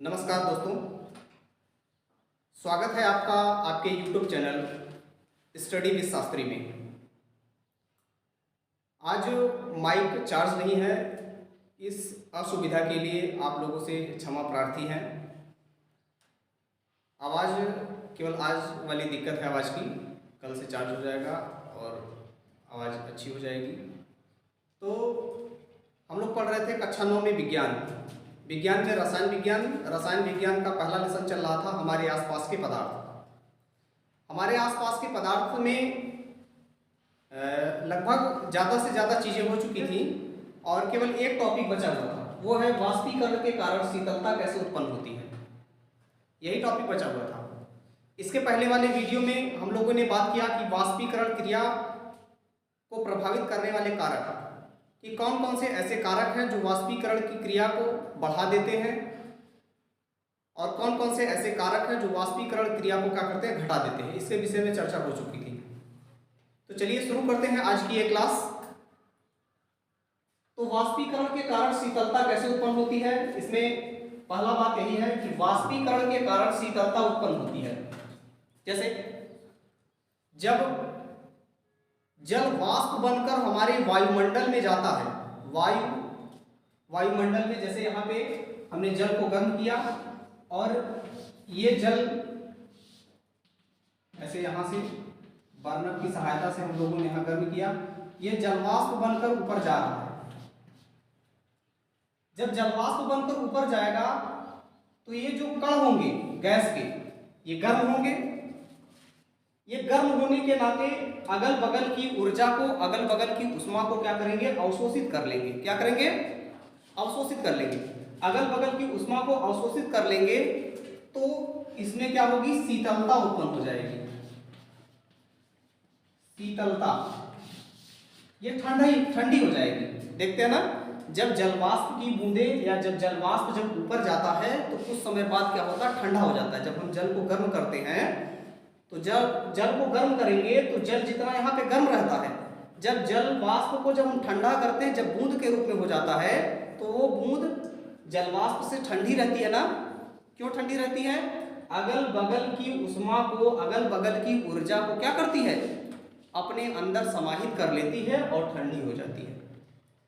नमस्कार दोस्तों, स्वागत है आपका आपके YouTube channel study with Shastri में। आज माइक चार्ज नहीं है, इस असुविधा के लिए आप लोगों से क्षमा प्रार्थी हैं। आवाज़ केवल आज वाली दिक्कत है आवाज़ की, कल से चार्ज हो जाएगा और आवाज़ अच्छी हो जाएगी। तो हम लोग पढ़ रहे थे कक्षा 9 में विज्ञान में रसायन विज्ञान का पहला लेसन चल रहा था हमारे आसपास के पदार्थ। हमारे आसपास के पदार्थ में लगभग ज़्यादा से ज़्यादा चीज़ें हो चुकी थी और केवल एक टॉपिक बचा हुआ था, वो है वाष्पीकरण के कारण शीतलता कैसे उत्पन्न होती है। यही टॉपिक बचा हुआ था। इसके पहले वाले वीडियो में हम लोगों ने बात किया कि वाष्पीकरण क्रिया को प्रभावित करने वाले कारक कि कौन कौन से ऐसे कारक हैं जो वाष्पीकरण की क्रिया को बढ़ा देते हैं और कौन कौन से ऐसे कारक हैं जो वाष्पीकरण क्रिया को क्या करते हैं, घटा देते हैं। इसके विषय में चर्चा हो चुकी थी। तो चलिए शुरू करते हैं आज की ये क्लास। तो वाष्पीकरण के कारण शीतलता कैसे उत्पन्न होती है, इसमें पहला बात यही है कि वाष्पीकरण के कारण शीतलता उत्पन्न होती है। जैसे जब जल वाष्प बनकर हमारे वायुमंडल में जाता है, वायुमंडल में, जैसे यहाँ पे हमने जल को गर्म किया और ये जल ऐसे यहाँ से बर्नर की सहायता से हम लोगों ने यहाँ गर्म किया, ये जलवाष्प बनकर ऊपर जा रहा है। जब जलवाष्प बनकर ऊपर जाएगा तो ये जो कण होंगे गैस के, ये गर्म होंगे। ये गर्म होने के नाते अगल बगल की ऊर्जा को, अगल बगल की उष्मा को क्या करेंगे, अवशोषित कर लेंगे। क्या करेंगे? अवशोषित कर लेंगे। अगल बगल की उष्मा को अवशोषित कर लेंगे तो इसमें क्या होगी, शीतलता उत्पन्न हो जाएगी। शीतलता, ये ठंडी हो जाएगी। देखते हैं ना, जब जलवाष्प की बूंदें या जब जलवाष्प जब ऊपर जाता है तो कुछ समय बाद क्या होता है, ठंडा हो जाता है। जब हम जल को गर्म करते हैं तो जब जल को गर्म करेंगे तो जल जितना यहाँ पे गर्म रहता है, जब जल वाष्प को जब हम ठंडा करते हैं, जब बूंद के रूप में हो जाता है तो वो बूंद जलवाष्प से ठंडी रहती है ना। क्यों ठंडी रहती है? अगल बगल की उष्मा को, अगल बगल की ऊर्जा को क्या करती है, अपने अंदर समाहित कर लेती है और ठंडी हो जाती है।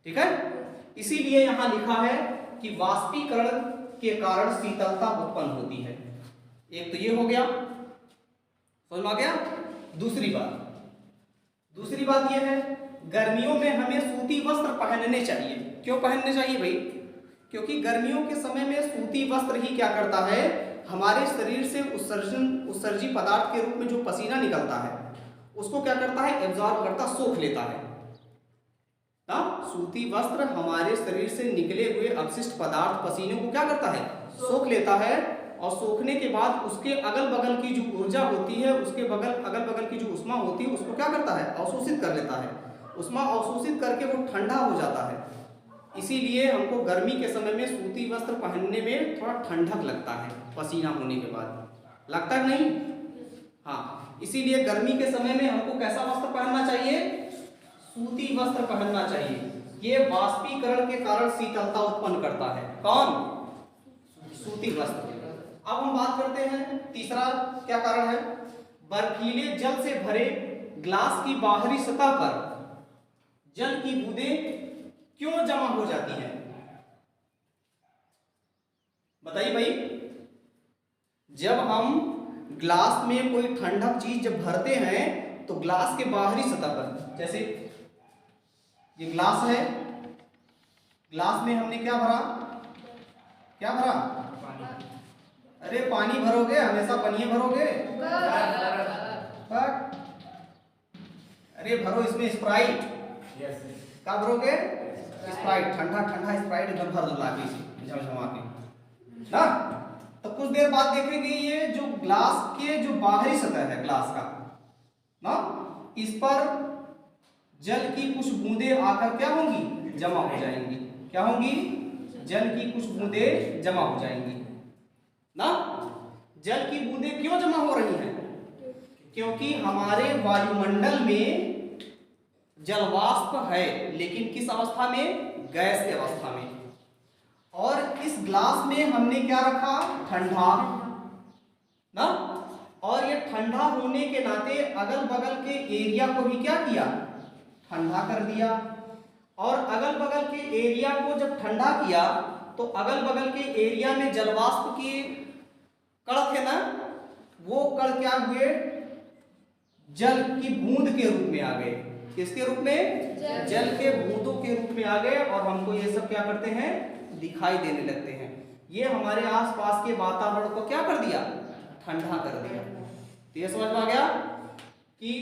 ठीक है, इसीलिए यहाँ लिखा है कि वाष्पीकरण के कारण शीतलता उत्पन्न होती है। एक तो ये हो गया, समझ में आ गया। दूसरी बात यह है, गर्मियों में हमें सूती वस्त्र पहनने चाहिए। क्यों पहनने चाहिए भाई? क्योंकि गर्मियों के समय में सूती वस्त्र ही क्या करता है, हमारे शरीर से उत्सर्जी पदार्थ के रूप में जो पसीना निकलता है उसको क्या करता है, एब्जॉर्ब करता, सोख लेता है ना। सूती वस्त्र हमारे शरीर से निकले हुए अपशिष्ट पदार्थ, पसीने को क्या करता है, सोख लेता है और सोखने के बाद उसके अगल बगल की जो ऊर्जा होती है, उसके अगल बगल की जो उष्मा होती है उसको क्या करता है, अवशोषित कर लेता है। उष्मा अवशोषित करके वो ठंडा हो जाता है। इसीलिए हमको गर्मी के समय में सूती वस्त्र पहनने में थोड़ा ठंडक लगता है, पसीना होने के बाद लगता है नहीं? हाँ, इसीलिए गर्मी के समय में हमको कैसा वस्त्र पहनना चाहिए, सूती वस्त्र पहनना चाहिए। ये वाष्पीकरण के कारण शीतलता उत्पन्न करता है। कौन? सूती वस्त्र। अब हम बात करते हैं तीसरा क्या कारण है। बर्फीले जल से भरे ग्लास की बाहरी सतह पर जल की बूंदें क्यों जमा हो जाती हैं? बताइए भाई। जब हम ग्लास में कोई ठंडक चीज जब भरते हैं तो ग्लास के बाहरी सतह पर, जैसे ये ग्लास है, ग्लास में हमने क्या भरा? अरे पानी भरोगे, हमेशा पानी भरोगे? अरे भरो इसमें स्प्राइट। क्या भरोगे? स्प्राइट, ठंडा स्प्राइट एकदम भर दो लाके झमझमा के ना। तो कुछ देर बाद देखेंगे ये जो ग्लास के जो बाहरी सतह है ग्लास का ना, इस पर जल की कुछ बूंदें आकर क्या होंगी, जमा हो जाएंगी। क्या होंगी? जल की कुछ बूंदें जमा हो जाएंगी ना। जल की बूंदें क्यों जमा हो रही हैं? क्योंकि हमारे वायुमंडल में जलवाष्प है, लेकिन किस अवस्था में? गैस की अवस्था में। और इस ग्लास में हमने क्या रखा, ठंडा ना, और ये ठंडा होने के नाते अगल बगल के एरिया को भी क्या किया, ठंडा कर दिया। और अगल बगल के एरिया को जब ठंडा किया तो अगल बगल के एरिया में जलवाष्प के कण थे ना, वो कण क्या हुए, जल की बूंद के रूप में आ गए। किसके रूप में, जल के बूंदों के रूप में आ गए, और हमको ये सब क्या करते हैं, दिखाई देने लगते हैं। ये हमारे आसपास के वातावरण को क्या कर दिया, ठंडा कर दिया। तो ये समझ में आ गया कि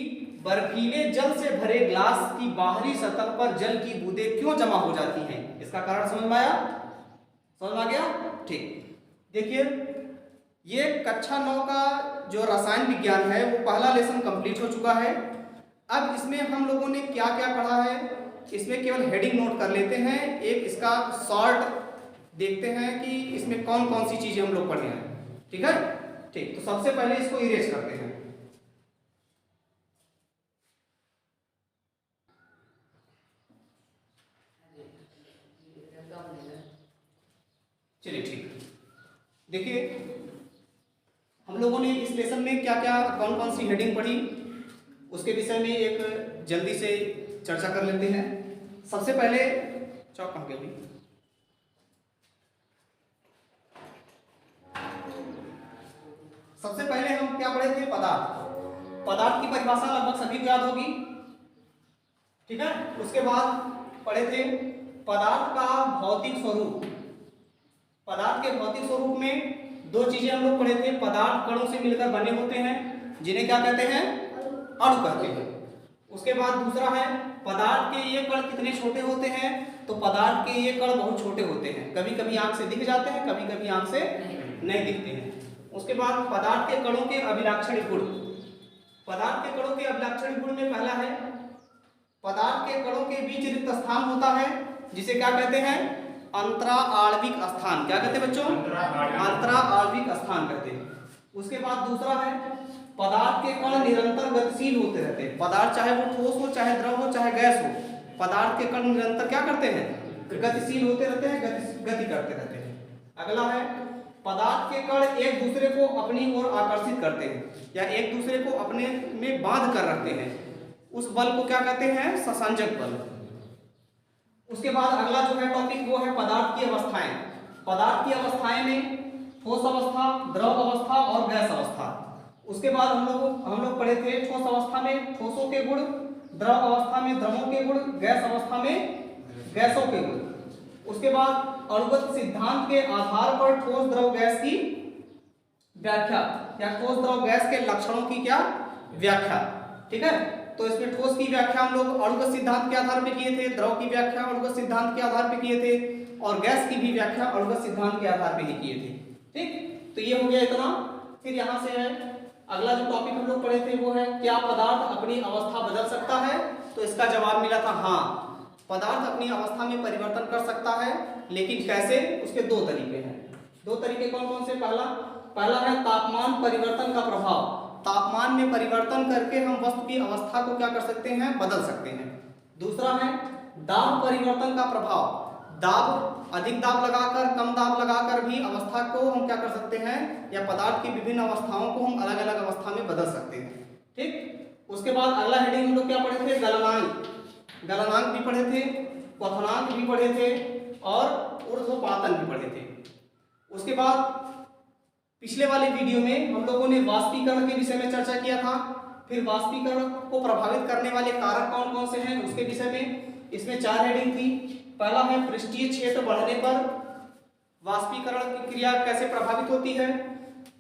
बर्फीले जल से भरे ग्लास की बाहरी सतह पर जल की बूंदें क्यों जमा हो जाती हैं, इसका कारण समझ में आया, समझ में आ गया। ठीक, देखिए ये कक्षा 9 का जो रसायन विज्ञान है वो पहला लेसन कंप्लीट हो चुका है। अब इसमें हम लोगों ने क्या क्या पढ़ा है, इसमें केवल हेडिंग नोट कर लेते हैं, एक इसका शॉर्ट देखते हैं कि इसमें कौन कौन सी चीजें हम लोग पढ़े हैं। ठीक है, ठीक, तो सबसे पहले इसको इरेज करते हैं। चलिए ठीक, देखिए हम लोगों ने इस लेसन में क्या क्या कौन कौन सी हेडिंग पढ़ी, उसके विषय में एक जल्दी से चर्चा कर लेते हैं। सबसे पहले चौक कहाँ गया, सबसे पहले हम क्या पढ़े थे, पदार्थ। पदार्थ की परिभाषा लगभग सभी को याद होगी, ठीक है। उसके बाद पढ़े थे पदार्थ का भौतिक स्वरूप। पदार्थ के भौतिक स्वरूप में दो चीजें हम लोग पढ़े थे, पदार्थ कणों से मिलकर बने होते हैं जिन्हें क्या कहते हैं, अणु कहते हैं। उसके बाद दूसरा है पदार्थ के ये कण कितने छोटे होते हैं, तो पदार्थ के ये कण बहुत छोटे होते हैं, कभी कभी आंख से दिख जाते हैं, कभी कभी आंख से नहीं दिखते हैं। उसके बाद पदार्थ के कणों के अभिलाक्षणिक गुण। पदार्थ के कणों के अभिलाक्षणिक गुण में पहला है पदार्थ के कणों के बीच रिक्त स्थान होता है जिसे क्या कहते हैं, अंतरा आणविक स्थान। क्या कहते हैं बच्चों, अंतरा आणविक स्थान कहते हैं। उसके बाद दूसरा है पदार्थ के कण निरंतर गतिशील होते रहते हैं। पदार्थ चाहे वो ठोस हो, चाहे द्रव हो, चाहे गैस हो, पदार्थ के कण निरंतर क्या करते हैं, गतिशील होते रहते हैं, गति करते रहते हैं। अगला है पदार्थ के कण एक दूसरे को अपनी ओर आकर्षित करते हैं या एक दूसरे को अपने में बांध कर रखते हैं, उस बल को क्या कहते हैं, संसंजक बल। उसके बाद अगला जो है टॉपिक वो है पदार्थ की अवस्थाएं। पदार्थ की अवस्थाएं में ठोस अवस्था, द्रव अवस्था और गैस अवस्था। उसके बाद हम लोग पढ़े थे ठोस अवस्था में ठोसों के गुण, द्रव अवस्था में द्रवों के गुण, गैस अवस्था में गैसों के गुण। उसके बाद अणुगत सिद्धांत के आधार पर ठोस द्रव गैस की व्याख्या या ठोस द्रव गैस के लक्षणों की क्या व्याख्या, ठीक है। तो इसमें ठोस की व्याख्या हम लोग अणुगत सिद्धांत के आधार पर किए थे, द्रव की व्याख्या अणुगत सिद्धांत के आधार पर किए थे, और गैस की भी व्याख्या अणुगत सिद्धांत के आधार पर ही किए थे। ठीक, तो ये हो गया इतना। फिर यहाँ से है अगला जो टॉपिक हम लोग पढ़े थे वो है क्या पदार्थ अपनी अवस्था बदल सकता है, तो इसका जवाब मिला था हाँ, पदार्थ अपनी अवस्था में परिवर्तन कर सकता है, लेकिन कैसे, उसके दो तरीके हैं। दो तरीके कौन कौन से, पहला है तापमान परिवर्तन का प्रभाव। तापमान में परिवर्तन करके हम वस्तु की अवस्था को क्या कर सकते हैं, बदल सकते हैं। दूसरा है दाब परिवर्तन का प्रभाव। दाब, अधिक दाब लगाकर, कम दाब लगाकर भी अवस्था को हम क्या कर सकते हैं, या पदार्थ की विभिन्न अवस्थाओं को हम अलग अलग अवस्था में बदल सकते हैं। ठीक, उसके बाद अगला हेडिंग हम लोग क्या पढ़े थे, गलनांक। गलनांक भी पढ़े थे, क्वथनांक भी पढ़े थे और ऊर्ध्वपातन भी पढ़े थे। उसके बाद पिछले वाले वीडियो में हम लोगों ने वाष्पीकरण के विषय में चर्चा किया था। फिर वाष्पीकरण को प्रभावित करने वाले कारक कौन कौन से हैं उसके विषय में इसमें 4 हेडिंग थी। पहला है पृष्ठीय क्षेत्र बढ़ने पर वाष्पीकरण की क्रिया कैसे प्रभावित होती है।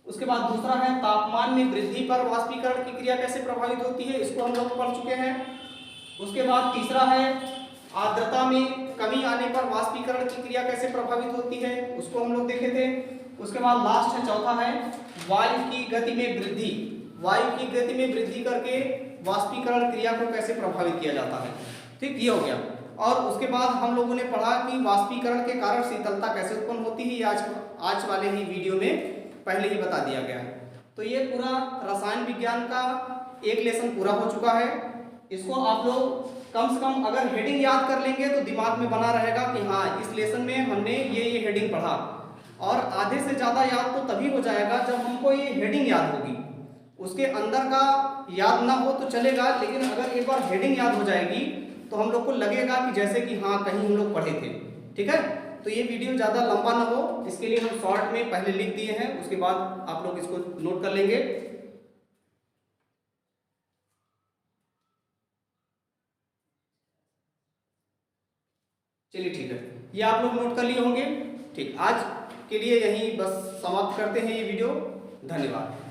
उसके बाद दूसरा है तापमान में वृद्धि पर वाष्पीकरण की क्रिया कैसे प्रभावित होती है, इसको हम लोग पढ़ चुके हैं। उसके बाद तीसरा है आर्द्रता में कमी आने पर वाष्पीकरण की क्रिया कैसे प्रभावित होती है, उसको हम लोग देखे थे। उसके बाद लास्ट है चौथा है वायु की गति में वृद्धि। वायु की गति में वृद्धि करके वाष्पीकरण क्रिया को कैसे प्रभावित किया जाता है। ठीक, ये हो गया। और उसके बाद हम लोगों ने पढ़ा कि वाष्पीकरण के कारण शीतलता कैसे उत्पन्न होती है, आज वाले ही वीडियो में पहले ही बता दिया गया है। तो ये पूरा रसायन विज्ञान का एक लेसन पूरा हो चुका है। इसको आप लोग कम से कम अगर हेडिंग याद कर लेंगे तो दिमाग में बना रहेगा कि हाँ इस लेसन में हमने ये हेडिंग पढ़ा। और आधे से ज़्यादा याद तो तभी हो जाएगा जब हमको ये हेडिंग याद होगी, उसके अंदर का याद ना हो तो चलेगा, लेकिन अगर एक बार हेडिंग याद हो जाएगी तो हम लोग को लगेगा कि जैसे कि हाँ कहीं हम लोग पढ़े थे। ठीक है, तो ये वीडियो ज़्यादा लंबा ना हो इसके लिए हम शॉर्ट में पहले लिख दिए हैं, उसके बाद आप लोग इसको नोट कर लेंगे। चलिए ठीक है, ये आप लोग नोट कर लिए होंगे। ठीक, आज के लिए यहीं बस समाप्त करते हैं ये वीडियो। धन्यवाद।